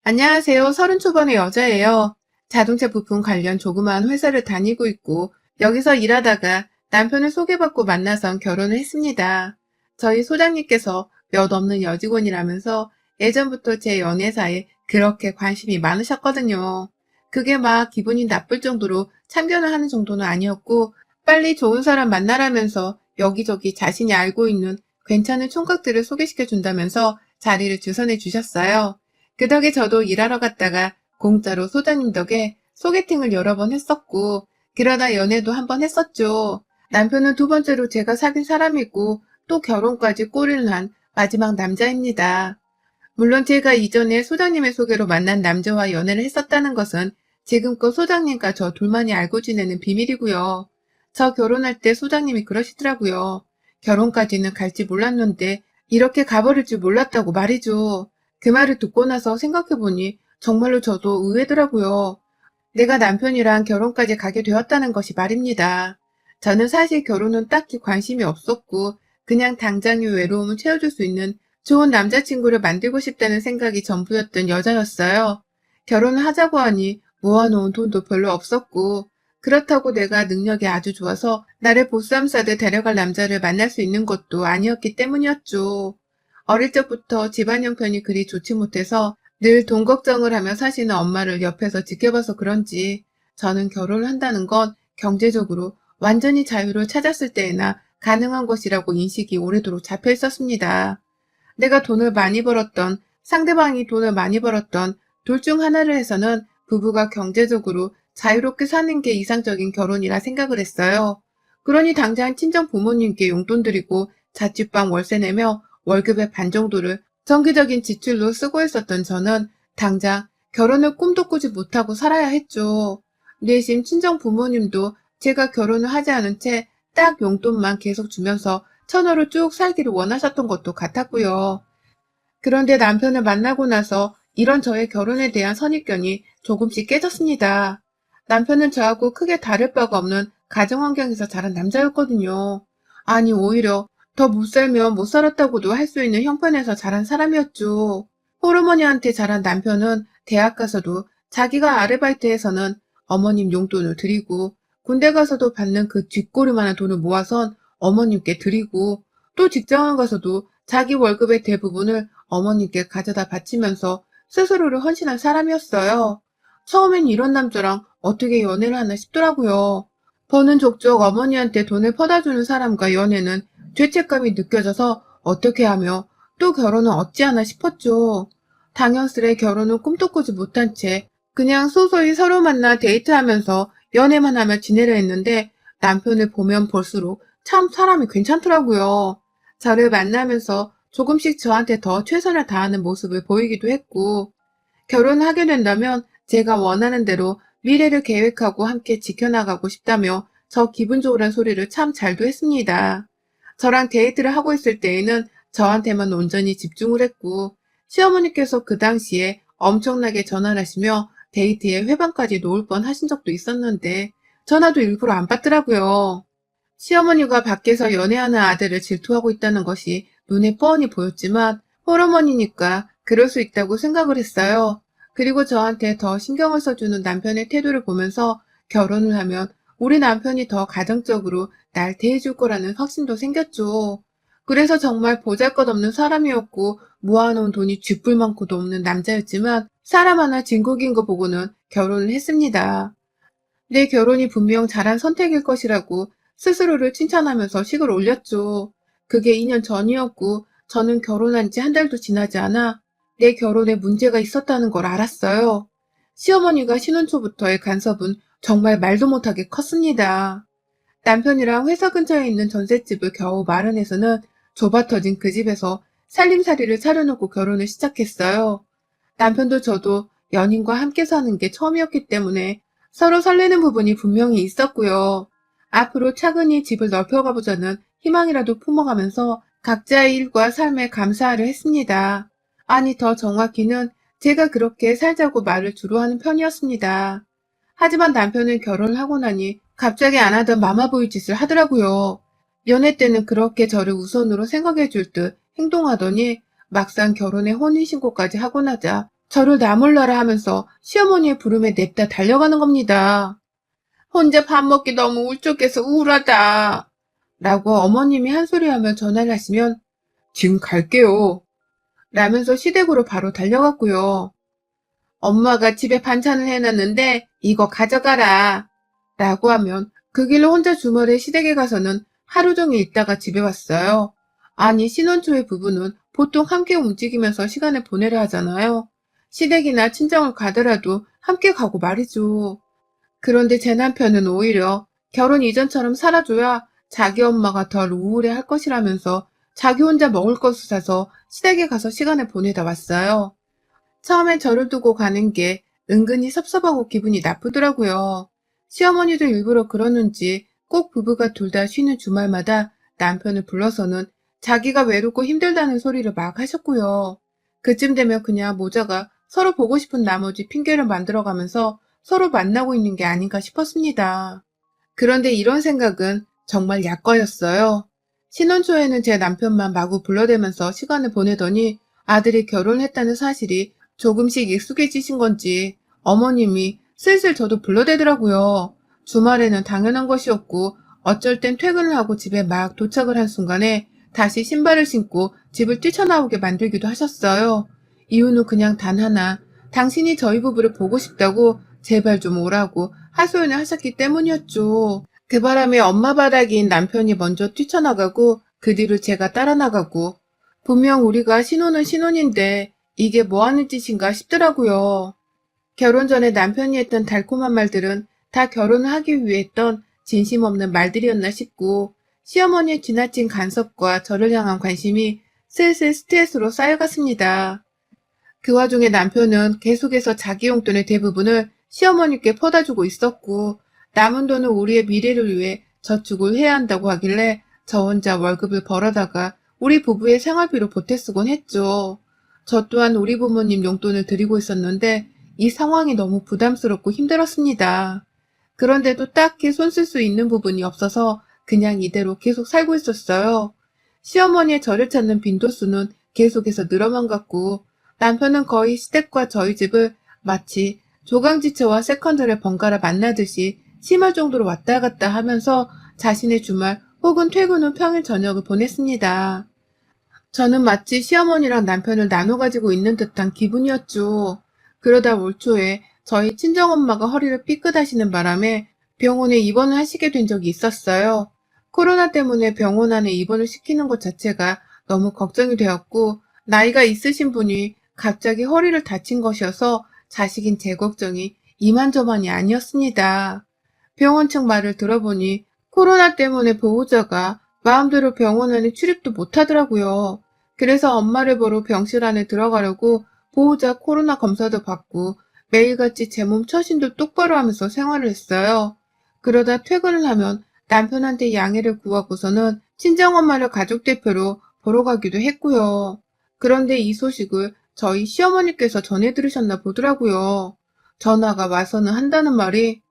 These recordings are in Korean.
안녕하세요. 30 초반의 여자예요. 자동차 부품 관련 조그마한 회사를 다니고 있고 여기서 일하다가 남편을 소개받고 만나선 결혼을 했습니다. 저희 소장님께서 몇 없는 여직원이라면서 예전부터 제 연애사에 그렇게 관심이 많으셨거든요. 그게 막 기분이 나쁠 정도로 참견을 하는 정도는 아니었고 빨리 좋은 사람 만나라면서 여기저기 자신이 알고 있는 괜찮은 총각들을 소개시켜 준다면서 자리를 주선해 주셨어요. 그 덕에 저도 일하러 갔다가 공짜로 소장님 덕에 소개팅을 여러 번 했었고, 그러다 연애도 한 번 했었죠. 남편은 두 번째로 제가 사귄 사람이고, 또 결혼까지 꼬리를 난 마지막 남자입니다. 물론 제가 이전에 소장님의 소개로 만난 남자와 연애를 했었다는 것은 지금껏 소장님과 저 둘만이 알고 지내는 비밀이고요. 저 결혼할 때 소장님이 그러시더라고요. 결혼까지는 갈지 몰랐는데 이렇게 가버릴 줄 몰랐다고 말이죠. 그 말을 듣고 나서 생각해보니 정말로 저도 의외더라고요. 내가 남편이랑 결혼까지 가게 되었다는 것이 말입니다. 저는 사실 결혼은 딱히 관심이 없었고 그냥 당장의 외로움을 채워줄 수 있는 좋은 남자친구를 만들고 싶다는 생각이 전부였던 여자였어요. 결혼을 하자고 하니 모아놓은 돈도 별로 없었고 그렇다고 내가 능력이 아주 좋아서 나를 보쌈 싸듯 데려갈 남자를 만날 수 있는 것도 아니었기 때문이었죠. 어릴 적부터 집안 형편이 그리 좋지 못해서 늘 돈 걱정을 하며 사시는 엄마를 옆에서 지켜봐서 그런지 저는 결혼을 한다는 건 경제적으로 완전히 자유를 찾았을 때에나 가능한 것이라고 인식이 오래도록 잡혀 있었습니다. 내가 돈을 많이 벌었던, 상대방이 돈을 많이 벌었던 둘 중 하나를 해서는 부부가 경제적으로 자유롭게 사는 게 이상적인 결혼이라 생각을 했어요. 그러니 당장 친정 부모님께 용돈 드리고 자취방 월세 내며 월급의 반 정도를 정기적인 지출로 쓰고 있었던 저는 당장 결혼을 꿈도 꾸지 못하고 살아야 했죠. 내심 친정 부모님도 제가 결혼을 하지 않은 채 딱 용돈만 계속 주면서 처녀로 쭉 살기를 원하셨던 것도 같았고요. 그런데 남편을 만나고 나서 이런 저의 결혼에 대한 선입견이 조금씩 깨졌습니다. 남편은 저하고 크게 다를 바가 없는 가정 환경에서 자란 남자였거든요. 아니, 오히려 더 못 살면 못 살았다고도 할 수 있는 형편에서 자란 사람이었죠. 호르머니한테 자란 남편은 대학 가서도 자기가 아르바이트해서는 어머님 용돈을 드리고 군대 가서도 받는 그 뒷꼬리만한 돈을 모아선 어머님께 드리고 또 직장을 가서도 자기 월급의 대부분을 어머님께 가져다 바치면서 스스로를 헌신한 사람이었어요. 처음엔 이런 남자랑 어떻게 연애를 하나 싶더라고요. 버는 족족 어머니한테 돈을 퍼다주는 사람과 연애는 죄책감이 느껴져서 어떻게 하며 또 결혼은 어찌하나 싶었죠. 당연스레 결혼은 꿈도 꾸지 못한 채 그냥 소소히 서로 만나 데이트하면서 연애만 하며 지내려 했는데 남편을 보면 볼수록 참 사람이 괜찮더라고요. 저를 만나면서 조금씩 저한테 더 최선을 다하는 모습을 보이기도 했고 결혼하게 된다면 제가 원하는 대로 미래를 계획하고 함께 지켜나가고 싶다며 저 기분 좋으란 소리를 참 잘도 했습니다. 저랑 데이트를 하고 있을 때에는 저한테만 온전히 집중을 했고 시어머니께서 그 당시에 엄청나게 전화를 하시며 데이트에 회방까지 놓을 뻔 하신 적도 있었는데 전화도 일부러 안 받더라고요. 시어머니가 밖에서 연애하는 아들을 질투하고 있다는 것이 눈에 뻔히 보였지만 홀어머니니까 그럴 수 있다고 생각을 했어요. 그리고 저한테 더 신경을 써주는 남편의 태도를 보면서 결혼을 하면 우리 남편이 더 가정적으로 날 대해줄 거라는 확신도 생겼죠. 그래서 정말 보잘것없는 사람이었고 모아놓은 돈이 쥐뿔 많고도 없는 남자였지만 사람 하나 진국인 거 보고는 결혼을 했습니다. 내 결혼이 분명 잘한 선택일 것이라고 스스로를 칭찬하면서 식을 올렸죠. 그게 2년 전이었고 저는 결혼한 지 한 달도 지나지 않아 내 결혼에 문제가 있었다는 걸 알았어요. 시어머니가 신혼 초부터의 간섭은 정말 말도 못하게 컸습니다. 남편이랑 회사 근처에 있는 전셋집을 겨우 마련해서는 좁아터진 그 집에서 살림살이를 차려놓고 결혼을 시작했어요. 남편도 저도 연인과 함께 사는 게 처음이었기 때문에 서로 설레는 부분이 분명히 있었고요. 앞으로 차근히 집을 넓혀가보자는 희망이라도 품어가면서 각자의 일과 삶에 감사하려 했습니다. 아니, 더 정확히는 제가 그렇게 살자고 말을 주로 하는 편이었습니다. 하지만 남편은 결혼을 하고 나니 갑자기 안 하던 마마보이 짓을 하더라고요. 연애 때는 그렇게 저를 우선으로 생각해 줄 듯 행동하더니 막상 결혼에 혼인신고까지 하고 나자 저를 나몰라라 하면서 시어머니의 부름에 냅다 달려가는 겁니다. 혼자 밥 먹기 너무 울적해서 우울하다. 라고 어머님이 한 소리하며 전화를 하시면 지금 갈게요. 라면서 시댁으로 바로 달려갔고요. 엄마가 집에 반찬을 해놨는데 이거 가져가라. 라고 하면 그 길로 혼자 주말에 시댁에 가서는 하루 종일 있다가 집에 왔어요. 아니 신혼 초의 부부는 보통 함께 움직이면서 시간을 보내려 하잖아요. 시댁이나 친정을 가더라도 함께 가고 말이죠. 그런데 제 남편은 오히려 결혼 이전처럼 살아줘야 자기 엄마가 덜 우울해 할 것이라면서 자기 혼자 먹을 것을 사서 시댁에 가서 시간을 보내다 왔어요. 처음엔 저를 두고 가는 게 은근히 섭섭하고 기분이 나쁘더라고요. 시어머니도 일부러 그러는지 꼭 부부가 둘 다 쉬는 주말마다 남편을 불러서는 자기가 외롭고 힘들다는 소리를 막 하셨고요. 그쯤 되면 그냥 모자가 서로 보고 싶은 나머지 핑계를 만들어가면서 서로 만나고 있는 게 아닌가 싶었습니다. 그런데 이런 생각은 정말 약과였어요. 신혼 초에는 제 남편만 마구 불러대면서 시간을 보내더니 아들이 결혼했다는 사실이 조금씩 익숙해지신 건지 어머님이 슬슬 저도 불러대더라고요. 주말에는 당연한 것이었고 어쩔 땐 퇴근을 하고 집에 막 도착을 한 순간에 다시 신발을 신고 집을 뛰쳐나오게 만들기도 하셨어요. 이유는 그냥 단 하나, 당신이 저희 부부를 보고 싶다고 제발 좀 오라고 하소연을 하셨기 때문이었죠. 그 바람에 엄마 바닥인 남편이 먼저 뛰쳐나가고 그 뒤로 제가 따라 나가고 분명 우리가 신혼은 신혼인데 이게 뭐 하는 짓인가 싶더라고요. 결혼 전에 남편이 했던 달콤한 말들은 다 결혼을 하기 위해 했던 진심 없는 말들이었나 싶고 시어머니의 지나친 간섭과 저를 향한 관심이 슬슬 스트레스로 쌓여갔습니다. 그 와중에 남편은 계속해서 자기 용돈의 대부분을 시어머니께 퍼다주고 있었고 남은 돈은 우리의 미래를 위해 저축을 해야 한다고 하길래 저 혼자 월급을 벌어다가 우리 부부의 생활비로 보태 쓰곤 했죠. 저 또한 우리 부모님 용돈을 드리고 있었는데 이 상황이 너무 부담스럽고 힘들었습니다. 그런데도 딱히 손 쓸 수 있는 부분이 없어서 그냥 이대로 계속 살고 있었어요. 시어머니의 저를 찾는 빈도수는 계속해서 늘어만 갔고 남편은 거의 시댁과 저희 집을 마치 조강지처와 세컨드를 번갈아 만나듯이 심할 정도로 왔다 갔다 하면서 자신의 주말 혹은 퇴근 후 평일 저녁을 보냈습니다. 저는 마치 시어머니랑 남편을 나눠 가지고 있는 듯한 기분이었죠. 그러다 올 초에 저희 친정엄마가 허리를 삐끗하시는 바람에 병원에 입원을 하시게 된 적이 있었어요. 코로나 때문에 병원 안에 입원을 시키는 것 자체가 너무 걱정이 되었고 나이가 있으신 분이 갑자기 허리를 다친 것이어서 자식인 제 걱정이 이만저만이 아니었습니다. 병원 측 말을 들어보니 코로나 때문에 보호자가 마음대로 병원 안에 출입도 못하더라고요. 그래서 엄마를 보러 병실 안에 들어가려고 보호자 코로나 검사도 받고 매일같이 제 몸 처신도 똑바로 하면서 생활을 했어요. 그러다 퇴근을 하면 남편한테 양해를 구하고서는 친정엄마를 가족대표로 보러 가기도 했고요. 그런데 이 소식을 저희 시어머니께서 전해 들으셨나 보더라고요. 전화가 와서는 한다는 말이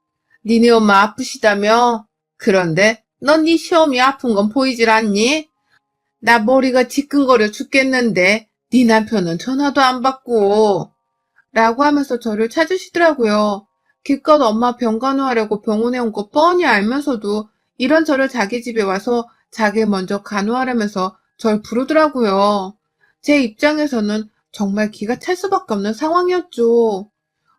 니네 엄마 아프시다며? 그런데 넌 네 시어머니 아픈 건 보이질 않니? 나 머리가 지끈거려 죽겠는데 네 남편은 전화도 안 받고 라고 하면서 저를 찾으시더라고요. 기껏 엄마 병 간호하려고 병원에 온 거 뻔히 알면서도 이런 저를 자기 집에 와서 자기 먼저 간호하라면서 절 부르더라고요. 제 입장에서는 정말 기가 찰 수밖에 없는 상황이었죠.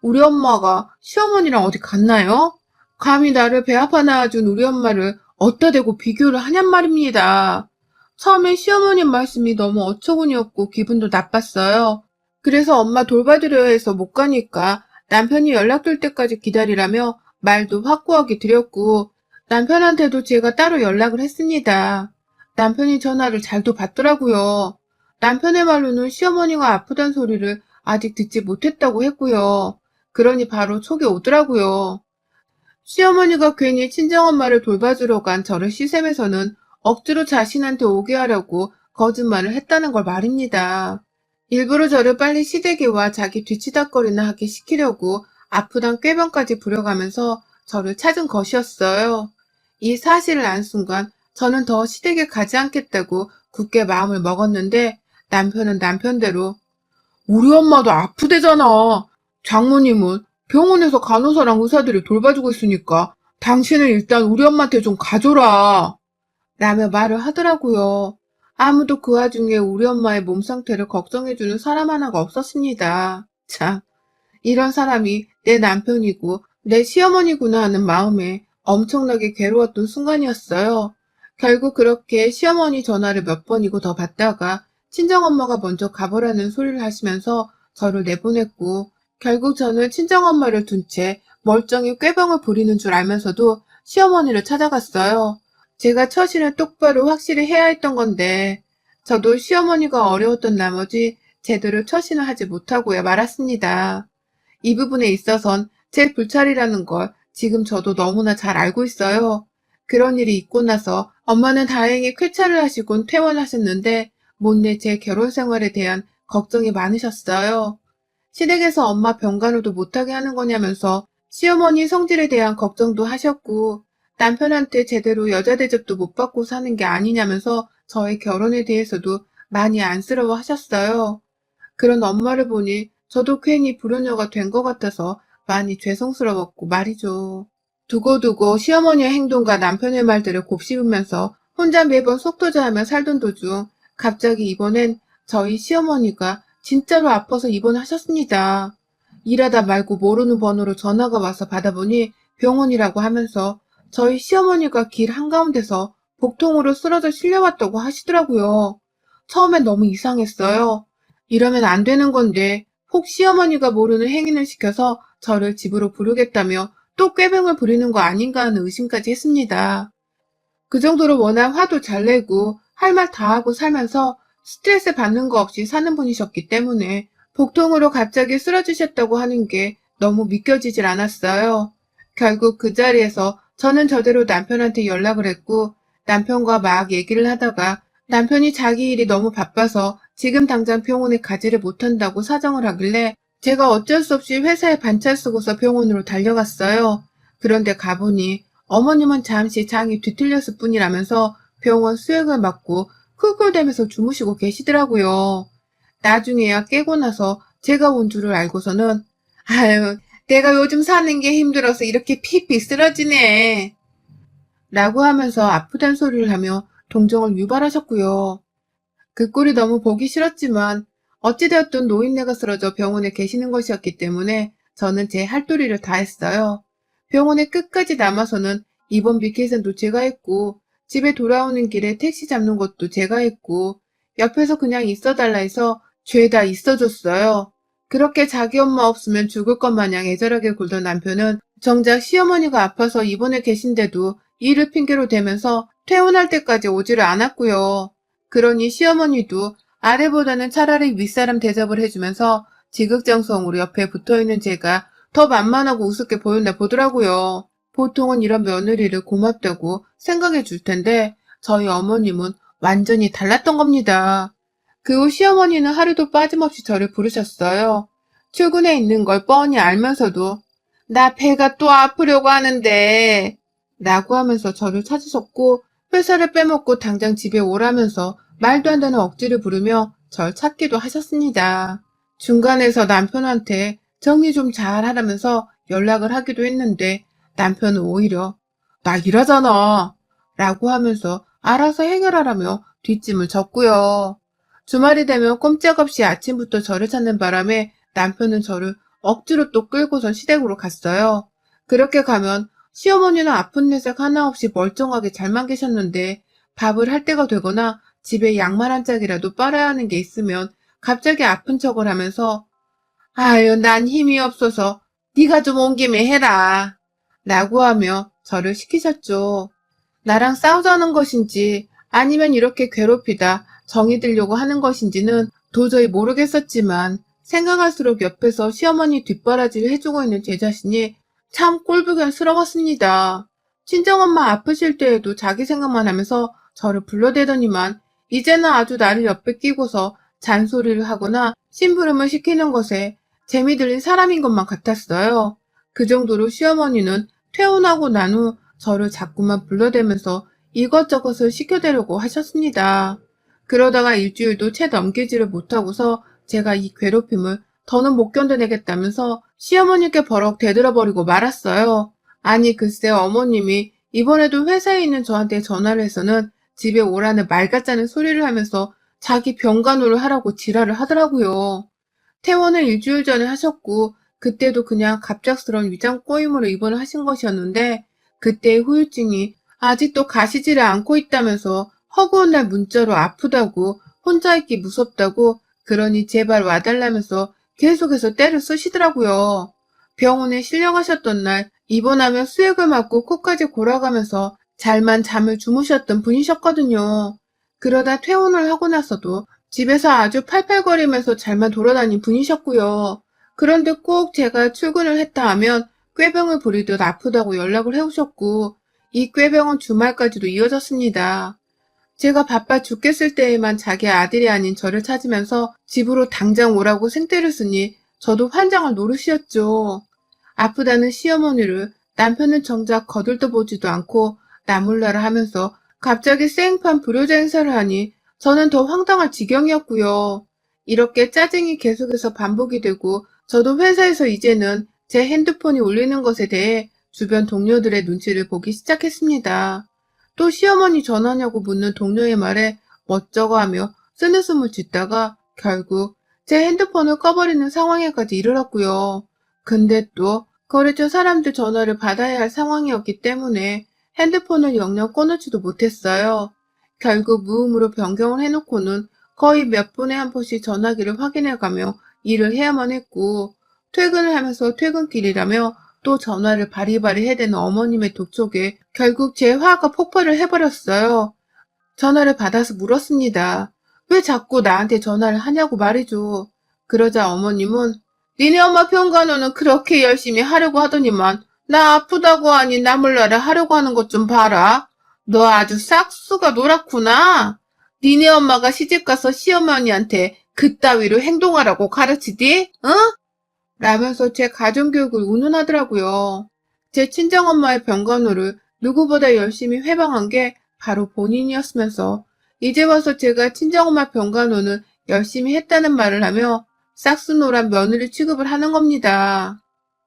우리 엄마가 시어머니랑 어디 갔나요? 감히 나를 배 아파 낳아준 우리 엄마를 어디다 대고 비교를 하냔 말입니다. 처음엔 시어머님 말씀이 너무 어처구니없고 기분도 나빴어요. 그래서 엄마 돌봐드려야 해서 못 가니까 남편이 연락될 때까지 기다리라며 말도 확고하게 드렸고 남편한테도 제가 따로 연락을 했습니다. 남편이 전화를 잘도 받더라고요. 남편의 말로는 시어머니가 아프단 소리를 아직 듣지 못했다고 했고요. 그러니 바로 촉이 오더라고요. 시어머니가 괜히 친정엄마를 돌봐주러 간 저를 시샘에서는 억지로 자신한테 오게 하려고 거짓말을 했다는 걸 말입니다. 일부러 저를 빨리 시댁에 와 자기 뒤치다거리나 하게 시키려고 아프단 꾀병까지 부려가면서 저를 찾은 것이었어요. 이 사실을 안 순간 저는 더 시댁에 가지 않겠다고 굳게 마음을 먹었는데 남편은 남편대로 우리 엄마도 아프대잖아. 장모님은 병원에서 간호사랑 의사들이 돌봐주고 있으니까 당신은 일단 우리 엄마한테 좀 가줘라. 라며 말을 하더라고요. 아무도 그 와중에 우리 엄마의 몸 상태를 걱정해주는 사람 하나가 없었습니다. 참, 이런 사람이 내 남편이고 내 시어머니구나 하는 마음에 엄청나게 괴로웠던 순간이었어요. 결국 그렇게 시어머니 전화를 몇 번이고 더 받다가 친정엄마가 먼저 가보라는 소리를 하시면서 저를 내보냈고, 결국 저는 친정엄마를 둔 채 멀쩡히 꾀병을 부리는 줄 알면서도 시어머니를 찾아갔어요. 제가 처신을 똑바로 확실히 해야 했던 건데, 저도 시어머니가 어려웠던 나머지 제대로 처신을 하지 못하고야 말았습니다. 이 부분에 있어선 제 불찰이라는 걸 지금 저도 너무나 잘 알고 있어요. 그런 일이 있고 나서 엄마는 다행히 쾌차를 하시곤 퇴원하셨는데, 못내 제 결혼 생활에 대한 걱정이 많으셨어요. 시댁에서 엄마 병간호도 못하게 하는 거냐면서 시어머니 성질에 대한 걱정도 하셨고, 남편한테 제대로 여자 대접도 못 받고 사는 게 아니냐면서 저의 결혼에 대해서도 많이 안쓰러워 하셨어요. 그런 엄마를 보니 저도 괜히 불효녀가 된 것 같아서 많이 죄송스러웠고 말이죠. 두고두고 시어머니의 행동과 남편의 말들을 곱씹으면서 혼자 매번 속도자하며 살던 도중 갑자기 이번엔 저희 시어머니가 진짜로 아파서 입원하셨습니다. 일하다 말고 모르는 번호로 전화가 와서 받아보니 병원이라고 하면서 저희 시어머니가 길 한가운데서 복통으로 쓰러져 실려왔다고 하시더라고요. 처음엔 너무 이상했어요. 이러면 안 되는 건데 혹 시어머니가 모르는 행인을 시켜서 저를 집으로 부르겠다며 또 꾀병을 부리는 거 아닌가 하는 의심까지 했습니다. 그 정도로 워낙 화도 잘 내고 할 말 다 하고 살면서 스트레스 받는 거 없이 사는 분이셨기 때문에 복통으로 갑자기 쓰러지셨다고 하는 게 너무 믿겨지질 않았어요. 결국 그 자리에서 저는 저대로 남편한테 연락을 했고, 남편과 막 얘기를 하다가 남편이 자기 일이 너무 바빠서 지금 당장 병원에 가지를 못한다고 사정을 하길래 제가 어쩔 수 없이 회사에 반차 쓰고서 병원으로 달려갔어요. 그런데 가보니 어머님은 잠시 장이 뒤틀렸을 뿐이라면서 병원 수액을 맞고 쿨쿨대면서 주무시고 계시더라고요. 나중에야 깨고 나서 제가 온 줄을 알고서는 아유, 내가 요즘 사는 게 힘들어서 이렇게 피피 쓰러지네 라고 하면서 아프단 소리를 하며 동정을 유발하셨고요. 그 꼴이 너무 보기 싫었지만 어찌되었든 노인네가 쓰러져 병원에 계시는 것이었기 때문에 저는 제 할 도리를 다 했어요. 병원에 끝까지 남아서는 입원비 계산도 제가 했고, 집에 돌아오는 길에 택시 잡는 것도 제가 했고, 옆에서 그냥 있어달라 해서 죄다 있어줬어요. 그렇게 자기 엄마 없으면 죽을 것 마냥 애절하게 굴던 남편은 정작 시어머니가 아파서 입원해 계신데도 일을 핑계로 대면서 퇴원할 때까지 오지를 않았고요. 그러니 시어머니도 아래보다는 차라리 윗사람 대접을 해주면서 지극정성으로 옆에 붙어있는 제가 더 만만하고 우습게 보였나 보더라고요. 보통은 이런 며느리를 고맙다고 생각해 줄 텐데 저희 어머님은 완전히 달랐던 겁니다. 그 후 시어머니는 하루도 빠짐없이 저를 부르셨어요. 출근해 있는 걸 뻔히 알면서도 나 배가 또 아프려고 하는데 라고 하면서 저를 찾으셨고, 회사를 빼먹고 당장 집에 오라면서 말도 안 되는 억지를 부르며 절 찾기도 하셨습니다. 중간에서 남편한테 정리 좀 잘 하라면서 연락을 하기도 했는데 남편은 오히려 나 일하잖아 라고 하면서 알아서 해결하라며 뒷짐을 졌고요. 주말이 되면 꼼짝없이 아침부터 저를 찾는 바람에 남편은 저를 억지로 또 끌고선 시댁으로 갔어요. 그렇게 가면 시어머니는 아픈 내색 하나 없이 멀쩡하게 잘만 계셨는데 밥을 할 때가 되거나 집에 양말 한 짝이라도 빨아야 하는 게 있으면 갑자기 아픈 척을 하면서 아유, 난 힘이 없어서 네가 좀 온 김에 해라 라고 하며 저를 시키셨죠. 나랑 싸우자는 것인지 아니면 이렇게 괴롭히다 정이 들려고 하는 것인지는 도저히 모르겠었지만 생각할수록 옆에서 시어머니 뒷바라지를 해주고 있는 제 자신이 참 꼴불견스러웠습니다. 친정엄마 아프실 때에도 자기 생각만 하면서 저를 불러대더니만 이제는 아주 나를 옆에 끼고서 잔소리를 하거나 심부름을 시키는 것에 재미 들린 사람인 것만 같았어요. 그 정도로 시어머니는 퇴원하고 난 후 저를 자꾸만 불러대면서 이것저것을 시켜대려고 하셨습니다. 그러다가 일주일도 채 넘기지를 못하고서 제가 이 괴롭힘을 더는 못 견뎌내겠다면서 시어머니께 버럭 대들어버리고 말았어요. 아니 글쎄 어머님이 이번에도 회사에 있는 저한테 전화를 해서는 집에 오라는 말 같자는 소리를 하면서 자기 병간호를 하라고 지랄을 하더라고요. 퇴원을 일주일 전에 하셨고 그때도 그냥 갑작스러운 위장 꼬임으로 입원을 하신 것이었는데 그때의 후유증이 아직도 가시지를 않고 있다면서 허구한 날 문자로 아프다고 혼자 있기 무섭다고 그러니 제발 와달라면서 계속해서 때를 쓰시더라고요. 병원에 실려가셨던 날 입원하며 수액을 맞고 코까지 골아가면서 잘만 잠을 주무셨던 분이셨거든요. 그러다 퇴원을 하고 나서도 집에서 아주 팔팔거리면서 잘만 돌아다닌 분이셨고요. 그런데 꼭 제가 출근을 했다 하면 꾀병을 부리듯 아프다고 연락을 해오셨고 이 꾀병은 주말까지도 이어졌습니다. 제가 바빠 죽겠을 때에만 자기 아들이 아닌 저를 찾으면서 집으로 당장 오라고 생떼를 쓰니 저도 환장을 노릇이었죠. 아프다는 시어머니를 남편은 정작 거들떠 보지도 않고 나몰라라 하면서 갑자기 생판 불효자 행사를 하니 저는 더 황당할 지경이었고요. 이렇게 짜증이 계속해서 반복이 되고 저도 회사에서 이제는 제 핸드폰이 울리는 것에 대해 주변 동료들의 눈치를 보기 시작했습니다. 또 시어머니 전화냐고 묻는 동료의 말에 멋쩍어 하며 쓰느숨을 짓다가 결국 제 핸드폰을 꺼버리는 상황에까지 이르렀고요. 근데 또 거래처 사람들 전화를 받아야 할 상황이었기 때문에 핸드폰을 영영 꺼놓지도 못했어요. 결국 무음으로 변경을 해놓고는 거의 몇 분에 한 번씩 전화기를 확인해가며 일을 해야만 했고 퇴근을 하면서 퇴근길이라며 또 전화를 바리바리 해대는 어머님의 독촉에 결국 제 화가 폭발을 해버렸어요. 전화를 받아서 물었습니다. 왜 자꾸 나한테 전화를 하냐고 말이죠. 그러자 어머님은 니네 엄마 병간호는 그렇게 열심히 하려고 하더니만 나 아프다고 하니 나몰라라 하려고 하는 것 좀 봐라. 너 아주 싹수가 노랗구나. 니네 엄마가 시집가서 시어머니한테 그따위로 행동하라고 가르치디? 응? 라면서 제 가정교육을 운운하더라고요. 제 친정엄마의 병간호를 누구보다 열심히 회방한 게 바로 본인이었으면서 이제 와서 제가 친정엄마 병간호는 열심히 했다는 말을 하며 싹수노란 며느리 취급을 하는 겁니다.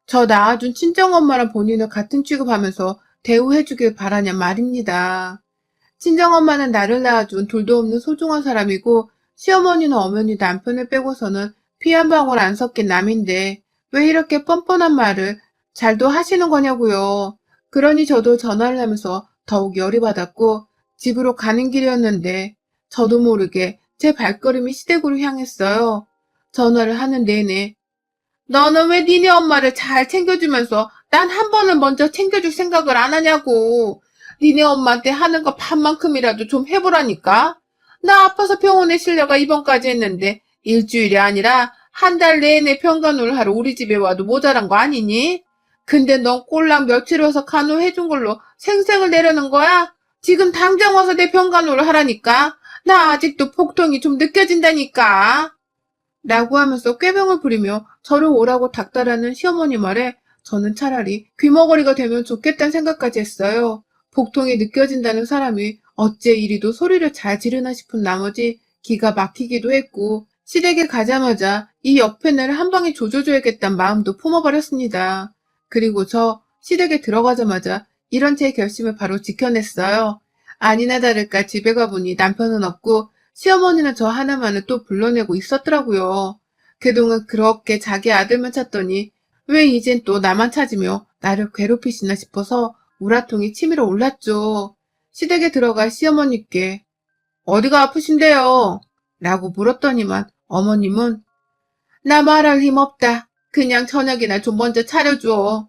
저 낳아준 친정엄마랑 본인을 같은 취급하면서 대우해주길 바라냐 말입니다. 친정엄마는 나를 낳아준 둘도 없는 소중한 사람이고 시어머니는 어머니 남편을 빼고서는 피 한 방울 안 섞인 남인데 왜 이렇게 뻔뻔한 말을 잘도 하시는 거냐고요. 그러니 저도 전화를 하면서 더욱 열이 받았고 집으로 가는 길이었는데 저도 모르게 제 발걸음이 시댁으로 향했어요. 전화를 하는 내내 너는 왜 니네 엄마를 잘 챙겨주면서 난 한 번은 먼저 챙겨줄 생각을 안 하냐고. 니네 엄마한테 하는 거 반만큼이라도 좀 해보라니까. 나 아파서 병원에 실려가 입원까지 했는데 일주일이 아니라 한 달 내내 병간호를 하러 우리 집에 와도 모자란 거 아니니? 근데 넌 꼴랑 며칠 와서 간호해준 걸로 생색을 내려는 거야? 지금 당장 와서 내 병간호를 하라니까. 나 아직도 복통이 좀 느껴진다니까. 라고 하면서 꾀병을 부리며 저를 오라고 닥달하는 시어머니 말에 저는 차라리 귀머거리가 되면 좋겠다는 생각까지 했어요. 복통이 느껴진다는 사람이 어째 이리도 소리를 잘 지르나 싶은 나머지 기가 막히기도 했고 시댁에 가자마자 이 역펜을 한 방에 조져줘야겠다는 마음도 품어버렸습니다. 그리고 저 시댁에 들어가자마자 이런 제 결심을 바로 지켜냈어요. 아니나 다를까 집에 가보니 남편은 없고 시어머니는 저 하나만을 또 불러내고 있었더라고요. 그동안 그렇게 자기 아들만 찾더니 왜 이젠 또 나만 찾으며 나를 괴롭히시나 싶어서 우라통이 치밀어 올랐죠. 시댁에 들어가 시어머니께 어디가 아프신데요? 라고 물었더니만 어머님은 나 말할 힘 없다. 그냥 저녁이나 좀 먼저 차려줘.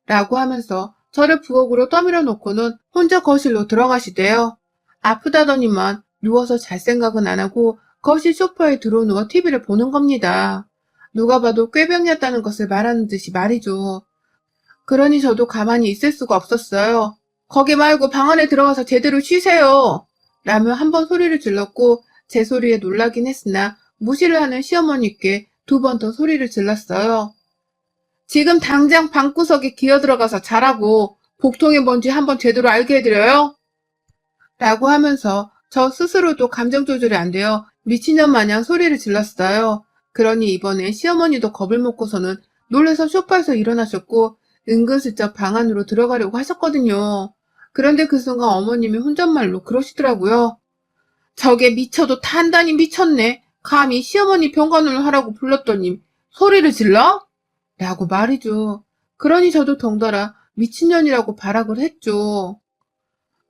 라고 하면서 저를 부엌으로 떠밀어 놓고는 혼자 거실로 들어가시대요. 아프다더니만 누워서 잘 생각은 안 하고 거실 소파에 들어누워 TV를 보는 겁니다. 누가 봐도 꾀병이었다는 것을 말하는 듯이 말이죠. 그러니 저도 가만히 있을 수가 없었어요. 거기 말고 방 안에 들어가서 제대로 쉬세요. 라며 한 번 소리를 질렀고 제 소리에 놀라긴 했으나 무시를 하는 시어머니께 두 번 더 소리를 질렀어요. 지금 당장 방구석에 기어들어가서 자라고 복통이 뭔지 한번 제대로 알게 해드려요? 라고 하면서 저 스스로도 감정 조절이 안 되어 미친년 마냥 소리를 질렀어요. 그러니 이번에 시어머니도 겁을 먹고서는 놀라서 소파에서 일어나셨고 은근슬쩍 방 안으로 들어가려고 하셨거든요. 그런데 그 순간 어머님이 혼잣말로 그러시더라고요. 저게 미쳐도 단단히 미쳤네. 감히 시어머니 병간호를 하라고 불렀더니 소리를 질러? 라고 말이죠. 그러니 저도 덩달아 미친년이라고 발악을 했죠.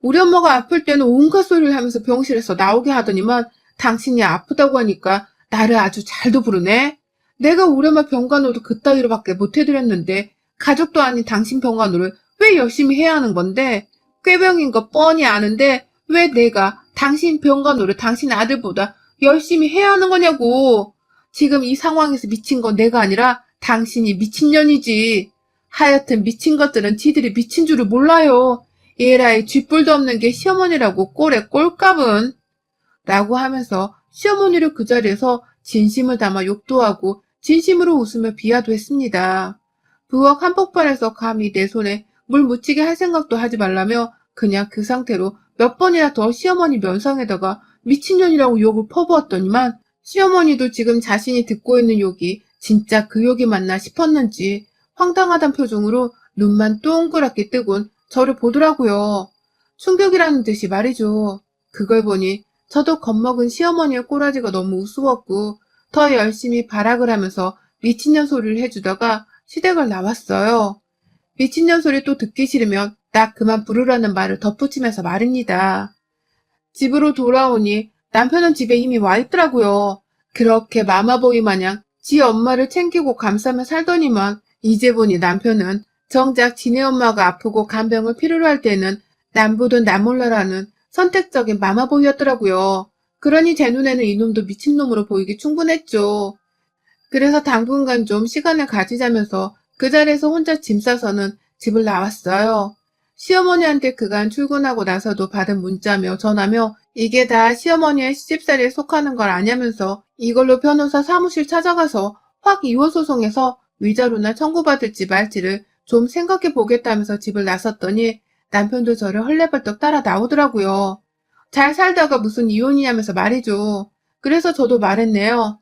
우리 엄마가 아플 때는 온갖 소리를 하면서 병실에서 나오게 하더니만 당신이 아프다고 하니까 나를 아주 잘도 부르네. 내가 우리 엄마 병간호도 그따위로밖에 못 해드렸는데 가족도 아닌 당신 병간호를 왜 열심히 해야 하는 건데? 꾀병인 거 뻔히 아는데 왜 내가 당신 병간호를 당신 아들보다 열심히 해야 하는 거냐고. 지금 이 상황에서 미친 건 내가 아니라 당신이 미친년이지. 하여튼 미친 것들은 지들이 미친 줄을 몰라요. 얘라이 쥐뿔도 없는 게 시어머니라고 꼴에 꼴값은. 라고 하면서 시어머니를 그 자리에서 진심을 담아 욕도 하고 진심으로 웃으며 비하도 했습니다. 부엌 한복판에서 감히 내 손에 물 묻히게 할 생각도 하지 말라며 그냥 그 상태로 몇 번이나 더 시어머니 면상에다가 미친년이라고 욕을 퍼부었더니만 시어머니도 지금 자신이 듣고 있는 욕이 진짜 그 욕이 맞나 싶었는지 황당하단 표정으로 눈만 동그랗게 뜨곤 저를 보더라고요. 충격이라는 듯이 말이죠. 그걸 보니 저도 겁먹은 시어머니의 꼬라지가 너무 우스웠고 더 열심히 발악을 하면서 미친년 소리를 해주다가 시댁을 나왔어요. 미친년 소리 또 듣기 싫으면 나 그만 부르라는 말을 덧붙이면서 말입니다. 집으로 돌아오니 남편은 집에 이미 와 있더라고요. 그렇게 마마보이 마냥 지 엄마를 챙기고 감싸며 살더니만 이제 보니 남편은 정작 지네 엄마가 아프고 간병을 필요로 할 때는 남보든 남몰라라는 선택적인 마마보이였더라고요. 그러니 제 눈에는 이놈도 미친놈으로 보이기 충분했죠. 그래서 당분간 좀 시간을 가지자면서 그 자리에서 혼자 짐 싸서는 집을 나왔어요. 시어머니한테 그간 출근하고 나서도 받은 문자며 전화며 이게 다 시어머니의 시집살이에 속하는 걸 아냐면서 이걸로 변호사 사무실 찾아가서 확 이혼 소송해서 위자료나 청구받을지 말지를 좀 생각해 보겠다면서 집을 나섰더니 남편도 저를 헐레벌떡 따라 나오더라고요. 잘 살다가 무슨 이혼이냐면서 말이죠. 그래서 저도 말했네요.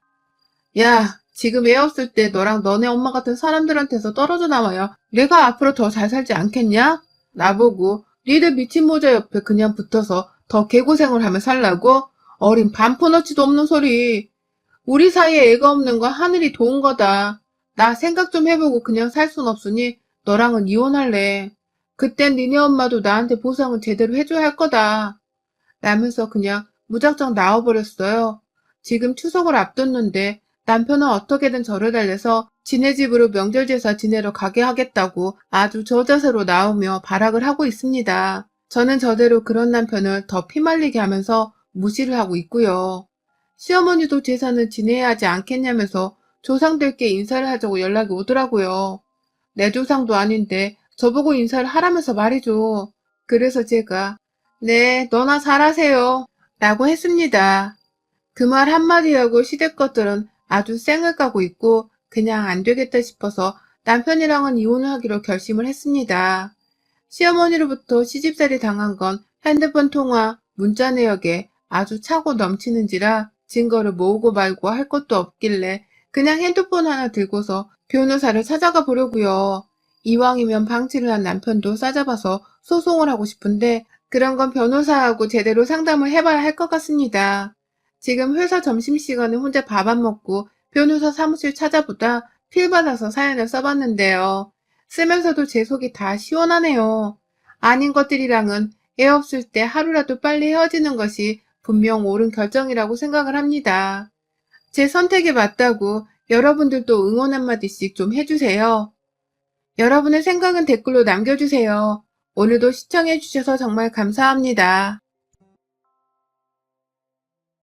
야, 지금 애 없을 때 너랑 너네 엄마 같은 사람들한테서 떨어져 나와야 내가 앞으로 더 잘 살지 않겠냐? 나보고 니들 미친 모자 옆에 그냥 붙어서 더 개고생을 하며 살라고? 어린 반포너치도 없는 소리. 우리 사이에 애가 없는 건 하늘이 도운 거다. 나 생각 좀 해보고 그냥 살 순 없으니 너랑은 이혼할래. 그땐 니네 엄마도 나한테 보상은 제대로 해줘야 할 거다. 라면서 그냥 무작정 나와버렸어요. 지금 추석을 앞뒀는데 남편은 어떻게든 저를 달래서 지네 집으로 명절 제사 지내러 가게 하겠다고 아주 저자세로 나오며 발악을 하고 있습니다. 저는 저대로 그런 남편을 더 피말리게 하면서 무시를 하고 있고요. 시어머니도 제사는 지내야 하지 않겠냐면서 조상들께 인사를 하자고 연락이 오더라고요. 내 조상도 아닌데 저보고 인사를 하라면서 말이죠. 그래서 제가 네, 너나 잘하세요 라고 했습니다. 그 말 한마디하고 시댁 것들은 아주 쌩을 까고 있고 그냥 안 되겠다 싶어서 남편이랑은 이혼을 하기로 결심을 했습니다. 시어머니로부터 시집살이 당한 건 핸드폰 통화, 문자 내역에 아주 차고 넘치는지라 증거를 모으고 말고 할 것도 없길래 그냥 핸드폰 하나 들고서 변호사를 찾아가 보려고요. 이왕이면 방치를 한 남편도 싸잡아서 소송을 하고 싶은데 그런 건 변호사하고 제대로 상담을 해봐야 할 것 같습니다. 지금 회사 점심시간에 혼자 밥 안 먹고 변호사 사무실 찾아보다 필 받아서 사연을 써봤는데요. 쓰면서도 제 속이 다 시원하네요. 아닌 것들이랑은 애 없을 때 하루라도 빨리 헤어지는 것이 분명 옳은 결정이라고 생각을 합니다. 제 선택이 맞다고 여러분들도 응원 한마디씩 좀 해주세요. 여러분의 생각은 댓글로 남겨주세요. 오늘도 시청해주셔서 정말 감사합니다.